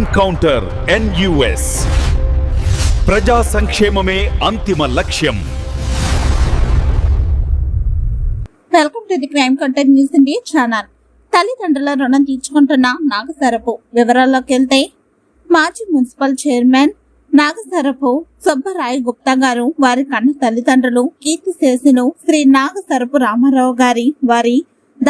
Encounter NUS ప్రజా సంక్షేమమే అంతిమ లక్ష్యం. Welcome to the crime content news India channel. తల్లిదండ్రుల రుణం తీర్చుకుంటున్న నాగసరపు వివరాల్లోకి వెళ్తే, మాజీ మున్సిపల్ చైర్మన్ నాగసరపు సుబ్బరాయ గుప్తా గారు వారి కన్న తల్లిదండ్రులు కీర్తిశేషులు శ్రీ నాగసరపు రామారావు గారి వారి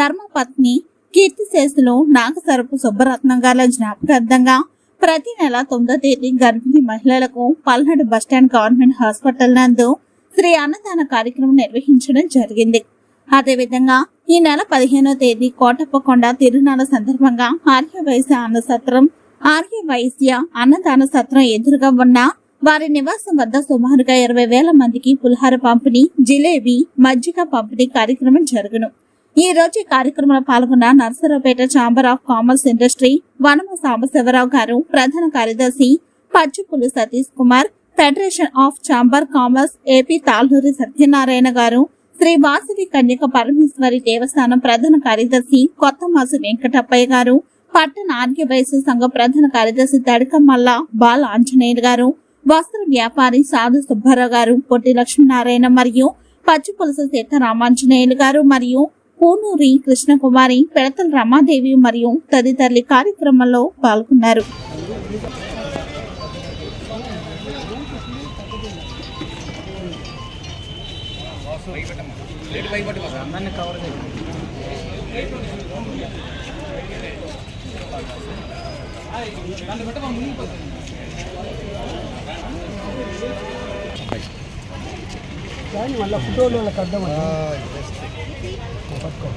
ధర్మపత్ని కీర్తిశేషులు నాగసరపు సుబ్బరత్నం గారి జ్ఞాపకార్థంగా ప్రతి నెల 9వ తేదీ గర్భిణీ మహిళలకు పల్నాడు బస్టాండ్ గవర్నమెంట్ హాస్పిటల్ నందు శ్రీ అన్నదాన కార్యక్రమం నిర్వహించడం జరిగింది. అదేవిధంగా ఈ నెల 15వ తేదీ కోటప్పకొండ తిరునాళ్ళ సందర్భంగా ఆర్యవైశ్య అన్నదాన సత్రం ఎదురుగా ఉన్న వారి నివాసం వద్ద సుమారుగా 20,000 మందికి పులిహార పంపిణీ, జిలేబీ, మజ్జిగ పంపిణీ కార్యక్రమం జరుగును. ఈ రోజు ఈ కార్యక్రమంలో పాల్గొన్న Narasaraopet chamber of commerce industry Vanama Sambasivarao గారు, ప్రధాన కార్యదర్శి Pachipulli Satish Kumar, federation of chamber commerce AP Talluri Satyanarayana గారు, శ్రీ వాసవి కన్యక పరమేశ్వరి దేవస్థానం ప్రధాన కార్యదర్శి కొత్తమాసు వెంకటప్పయ్య గారు, పట్టణ ఆర్యవైశ్య సంఘ ప్రధాన కార్యదర్శి తడికమల్ల బాల ఆంజనేయులు గారు, వస్త్ర వ్యాపారి సాధు సుబ్బారావు గారు, పొట్టి లక్ష్మీనారాయణ మరియు పచ్చిపులస సీతారామాంజనేయులు గారు మరియు పూనూరి కృష్ణకుమారి, పెడతల రమాదేవి మరియు తదితరులు కార్యక్రమంలో పాల్గొన్నారు. మళ్ళీ ఫోటోలు వాళ్ళకి అర్థం పట్టుకో.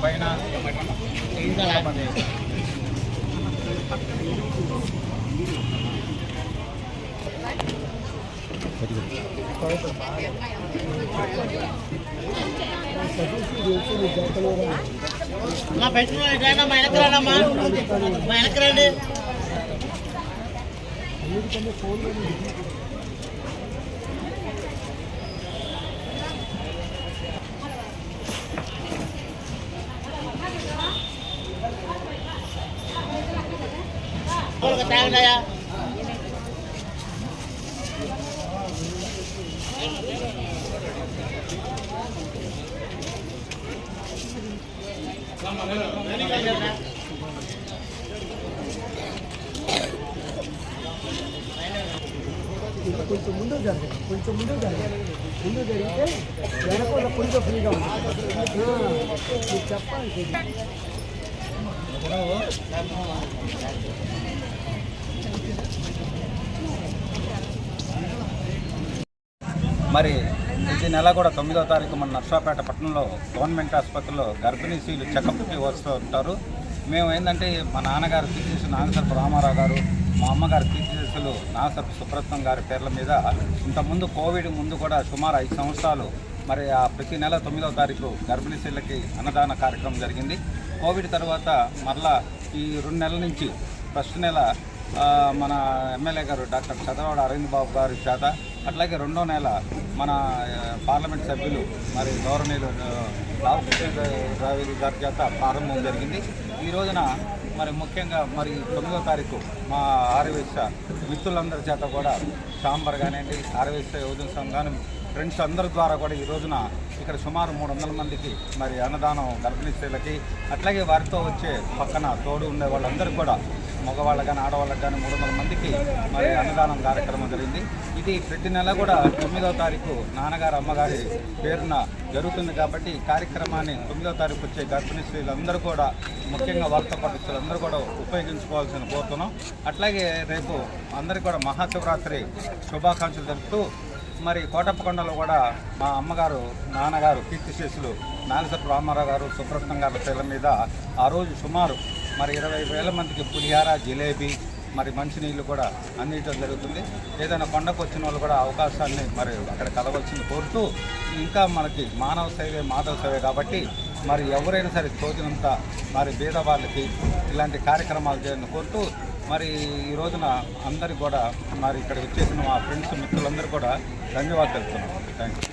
పైన కొంచెం ముందు జరగాలి, ముందు జరిగితే వెనకాల కొంచెం ఫ్రీగా ఉంటుంది. మీకు చెప్పాలి మరి ప్రతి నెల కూడా 9వ తారీఖు మన నర్సాపేట పట్టణంలో గవర్నమెంట్ ఆసుపత్రిలో గర్భిణీ స్త్రీలు చెకప్కి వస్తూ ఉంటారు. మేము ఏంటంటే మా నాన్నగారు కీర్తిశేషులు నాగసరపు రామారావు గారు, మా అమ్మగారు కీర్తిశేషులు నాగసరపు సుబ్రత్నం గారి పేర్ల మీద ఇంతకుముందు కోవిడ్ ముందు కూడా సుమారు 5 సంవత్సరాలు మరి ప్రతి నెల 9వ తారీఖు గర్భిణీ స్త్రీలకి అన్నదాన కార్యక్రమం జరిగింది. కోవిడ్ తర్వాత మరలా ఈ 2 నెలల నుంచి ఫస్ట్ నెల మన ఎమ్మెల్యే గారు డాక్టర్ చదవాడ అరవింద్ బాబు గారి చేత, అట్లాగే 2వ నెల మన పార్లమెంట్ సభ్యులు మరి గౌరవనీయులు రావు గారి చేత ప్రారంభం జరిగింది. ఈ రోజున మరి ముఖ్యంగా మరి 9వ తారీఖు మా ఆర్యవైశ్య మిత్రులందరి చేత కూడా ఛాంబర్ కానివ్వండి, ఆర్యవైశ్య యువజన సంఘం ఫ్రెండ్స్ అందరి ద్వారా కూడా ఈ రోజున ఇక్కడ సుమారు 300 మందికి మరి అన్నదానం గర్భిణీ స్త్రీలకి, అట్లాగే వారితో వచ్చే పక్కన తోడు ఉండే వాళ్ళందరికీ కూడా మగవాళ్ళకు కానీ ఆడవాళ్ళకి కానీ 300 మందికి మరి అన్నదానం కార్యక్రమం జరిగింది. ఇది ప్రతి నెల కూడా 9వ తారీఖు నాన్నగారు అమ్మగారి పేరున జరుగుతుంది కాబట్టి ఈ కార్యక్రమాన్ని 9వ తారీఖు వచ్చే గర్భిణీ స్త్రీలందరూ కూడా ముఖ్యంగా వాళ్ళతో పాటు అందరూ కూడా ఉపయోగించుకోవాల్సిన కోరుతున్నాం. అట్లాగే రేపు అందరికీ కూడా మహాశివరాత్రి శుభాకాంక్షలు తెలుపుతూ మరి కోటప్పకొండలో కూడా మా అమ్మగారు నాన్నగారు కీర్తిశేషులు నాగసరపు రామారావు గారు సుబ్రత్నం గారి పేర్ల మీద ఆ రోజు సుమారు మరి 20,000 మందికి పులిహార, జిలేబీ, మరి మంచినీళ్ళు కూడా అందించడం జరుగుతుంది. ఏదైనా కొండకు వచ్చిన వాళ్ళు కూడా అవకాశాన్ని మరి అక్కడ కలవలసింది కోరుతూ, ఇంకా మనకి మానవ సేవే మాధవ సేవే కాబట్టి మరి ఎవరైనా సరే తోచినంత మరి పేదవాళ్ళకి ఇలాంటి కార్యక్రమాలు చేయాలని కోరుతూ మరి ఈ రోజున అందరికి కూడా మరి ఇక్కడ వచ్చేసిన మా ఫ్రెండ్స్ మిత్రులందరూ కూడా ధన్యవాదాలు తెలుపుతున్నాం. Thank you.